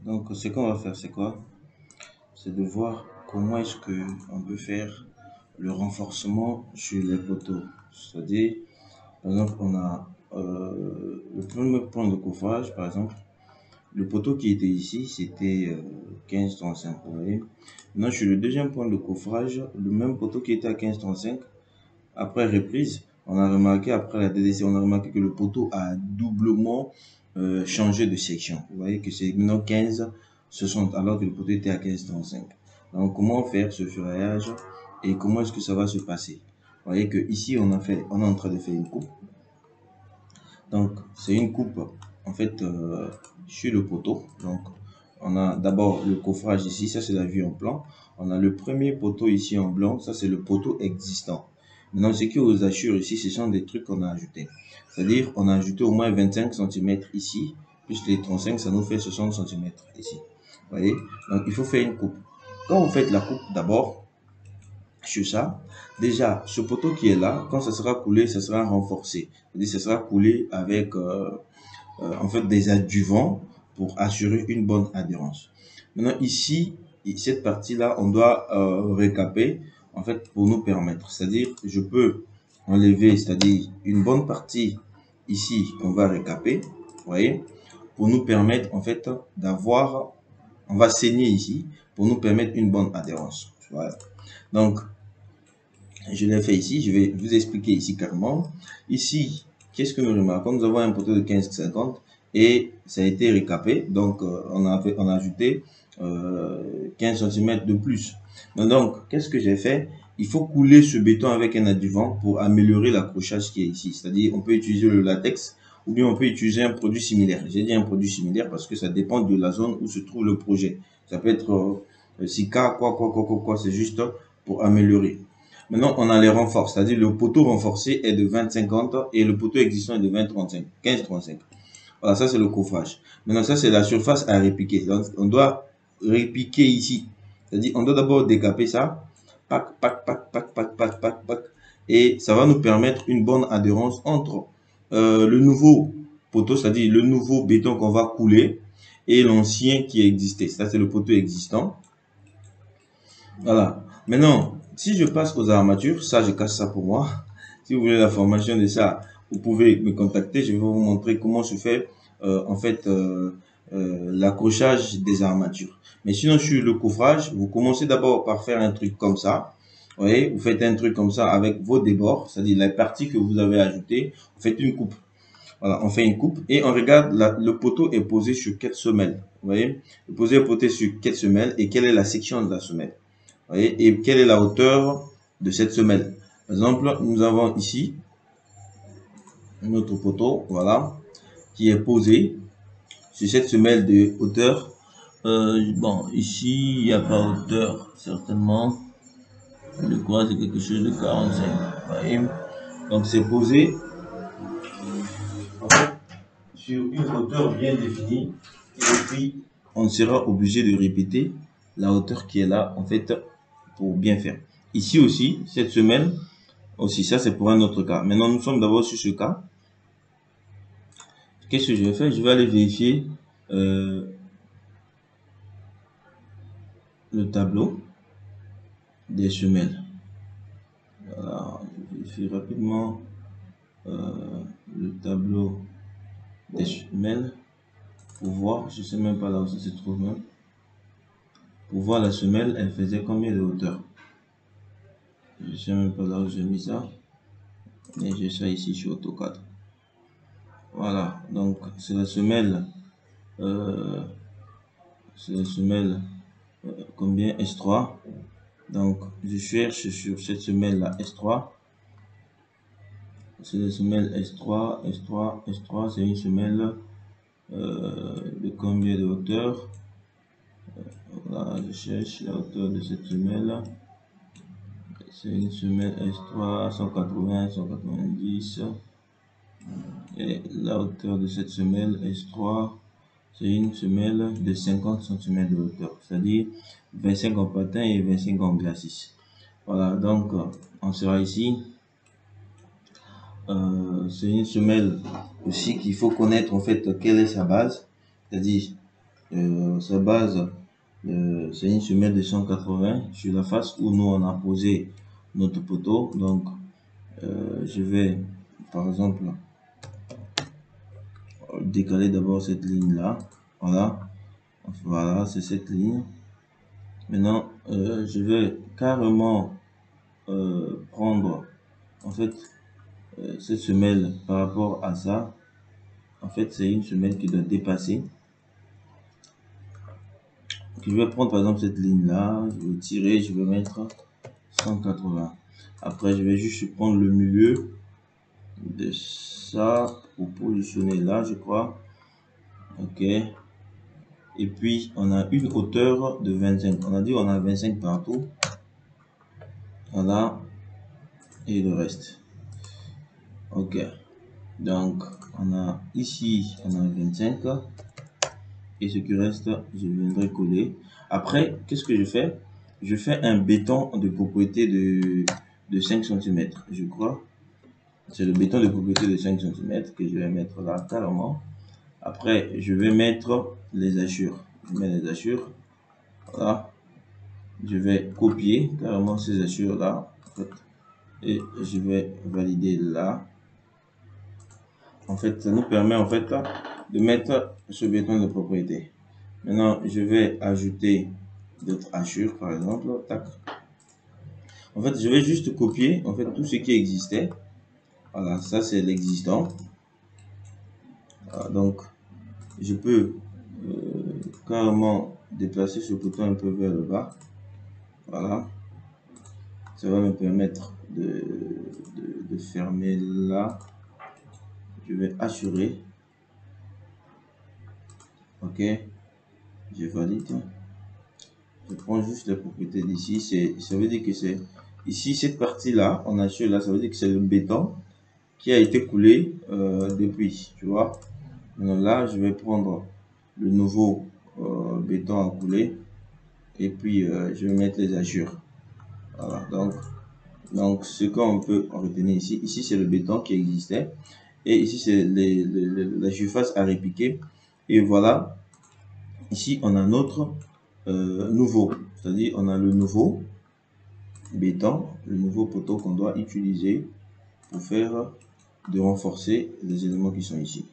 Donc, ce qu'on va faire, c'est quoi? C'est de voir comment est-ce que on peut faire le renforcement sur les poteaux. C'est-à-dire, par exemple, on a le premier point de coffrage, par exemple, le poteau qui était ici, c'était 15,35, vous voyez. Maintenant, sur le deuxième point de coffrage, le même poteau qui était à 15,35, après reprise, on a remarqué, après la DDC, on a remarqué que le poteau a doublement changé de section. Vous voyez que c'est maintenant 15,60 alors que le poteau était à 15,35. Donc, comment faire ce ferraillage et comment est-ce que ça va se passer? Vous voyez que ici, on est en train de faire une coupe. Donc, c'est une coupe, en fait, sur le poteau. Donc, on a d'abord le coffrage ici, ça c'est la vue en plan. On a le premier poteau ici en blanc, ça c'est le poteau existant. Maintenant, ce qui vous assure ici, ce sont des trucs qu'on a ajoutés. C'est-à-dire, on a ajouté au moins 25 cm ici, plus les 35, ça nous fait 60 cm ici. Vous voyez? Donc, il faut faire une coupe. Quand vous faites la coupe, d'abord, sur ça, déjà, ce poteau qui est là, quand ça sera coulé, ça sera renforcé. C'est-à-dire, ça sera coulé avec en fait des adjuvants pour assurer une bonne adhérence. Maintenant ici, cette partie-là, on doit récaper en fait pour nous permettre. C'est-à-dire, je peux enlever, c'est-à-dire une bonne partie ici, on va récaper, vous voyez, pour nous permettre en fait d'avoir, on va saigner ici pour nous permettre une bonne adhérence. Voilà. Donc, je l'ai fait ici, je vais vous expliquer ici carrément. Ici, qu'est-ce que nous remarquons? Nous avons un poteau de 15,50 et ça a été récapé. Donc, on a ajouté 15 cm de plus. Donc, qu'est-ce que j'ai fait? Il faut couler ce béton avec un adjuvant pour améliorer l'accrochage qui est ici. C'est-à-dire, on peut utiliser le latex ou bien on peut utiliser un produit similaire. J'ai dit un produit similaire parce que ça dépend de la zone où se trouve le projet. Ça peut être Sika, quoi, c'est juste pour améliorer. Maintenant, on a les renforts, c'est-à-dire le poteau renforcé est de 20,50 et le poteau existant est de 20,35, 15,35. Voilà, ça c'est le coffrage. Maintenant, ça c'est la surface à répiquer. Donc, on doit répiquer ici. C'est-à-dire, on doit d'abord décaper ça. Pac, pac, pac, pac, pac, pac, pac, pac. Et ça va nous permettre une bonne adhérence entre le nouveau poteau, c'est-à-dire le nouveau béton qu'on va couler, et l'ancien qui existait. Ça, c'est le poteau existant. Voilà. Maintenant, si je passe aux armatures, ça, je cache ça pour moi. Si vous voulez la formation de ça, vous pouvez me contacter. Je vais vous montrer comment se fait en fait l'accrochage des armatures. Mais sinon, sur le coffrage, vous commencez d'abord par faire un truc comme ça. Vous voyez, vous faites un truc comme ça avec vos débords, c'est-à-dire la partie que vous avez ajoutée. Vous faites une coupe. Voilà, on fait une coupe et on regarde le poteau est posé sur quelle semelle. Vous voyez, le poteau est posé sur quelle semelle et quelle est la section de la semelle. Voyez, et quelle est la hauteur de cette semelle. Par exemple, nous avons ici notre poteau, voilà, qui est posé sur cette semelle de hauteur. Bon, ici, il n'y a pas hauteur, certainement. Je crois que c'est quelque chose de 45. Voyez. Donc, c'est posé en fait, sur une hauteur bien définie. Et puis, on sera obligé de répéter la hauteur qui est là, en fait, pour bien faire. Ici aussi, cette semelle, aussi, ça c'est pour un autre cas. Maintenant, nous sommes d'abord sur ce cas. Qu'est-ce que je vais faire? Je vais aller vérifier le tableau des semelles. Voilà, je vérifie rapidement le tableau des semelles pour voir. Je ne sais même pas là où ça se trouve même. Pour voir la semelle, elle faisait combien de hauteur. Je ne sais même pas là où j'ai mis ça. Mais j'ai ça ici sur AutoCAD. Voilà, donc c'est la semelle. C'est la semelle combien S3. Donc je cherche sur cette semelle là S3. C'est la semelle S3, S3, S3, c'est une semelle de combien de hauteur? Voilà, je cherche la hauteur de cette semelle. C'est une semelle S3, 180, 190. Et la hauteur de cette semelle S3, c'est une semelle de 50 cm de hauteur, c'est-à-dire 25 en patin et 25 en glacis. Voilà, donc on sera ici. C'est une semelle aussi qu'il faut connaître en fait quelle est sa base, c'est-à-dire sa base, c'est une semelle de 180 sur la face où nous on a posé notre poteau. Donc je vais par exemple décaler d'abord cette ligne là, voilà, c'est cette ligne. Maintenant je vais carrément prendre en fait cette semelle par rapport à ça. En fait c'est une semelle qui doit dépasser. Donc, je vais prendre par exemple cette ligne là, je vais tirer, je vais mettre 180. Après je vais juste prendre le milieu de ça pour positionner là, je crois. Ok. Et puis on a une hauteur de 25. On a dit on a 25 partout. Voilà. Et le reste. Ok. Donc on a ici on a 25. Et ce qui reste, je viendrai coller. Après, qu'est-ce que je fais? Je fais un béton de propriété de 5 cm, je crois. C'est le béton de propriété de 5 cm que je vais mettre là carrément. Après, je vais mettre les hachures. Je mets les hachures. Voilà. Je vais copier carrément ces hachures là. En fait, et je vais valider là. En fait, ça nous permet en fait de mettre ce béton de propriété. Maintenant, je vais ajouter d'autres hachures par exemple. Tac. En fait, je vais juste copier en fait tout ce qui existait. Voilà, ça c'est l'existant. Voilà, donc, je peux carrément déplacer ce bouton un peu vers le bas. Voilà. Ça va me permettre de fermer là. Je vais assurer. Ok. Je valide. Je prends juste la propriété d'ici. Ça veut dire que c'est ici, cette partie-là, on assure là, ça veut dire que c'est le béton qui a été coulé depuis. Tu vois. Maintenant là, je vais prendre le nouveau béton à couler. Et puis, je vais mettre les hachures. Voilà. Donc ce qu'on peut retenir ici, c'est le béton qui existait. Et ici, c'est la surface à répiquer. Et voilà, ici, on a notre nouveau. C'est-à-dire, on a le nouveau béton, le nouveau poteau qu'on doit utiliser pour faire de renforcer les éléments qui sont ici.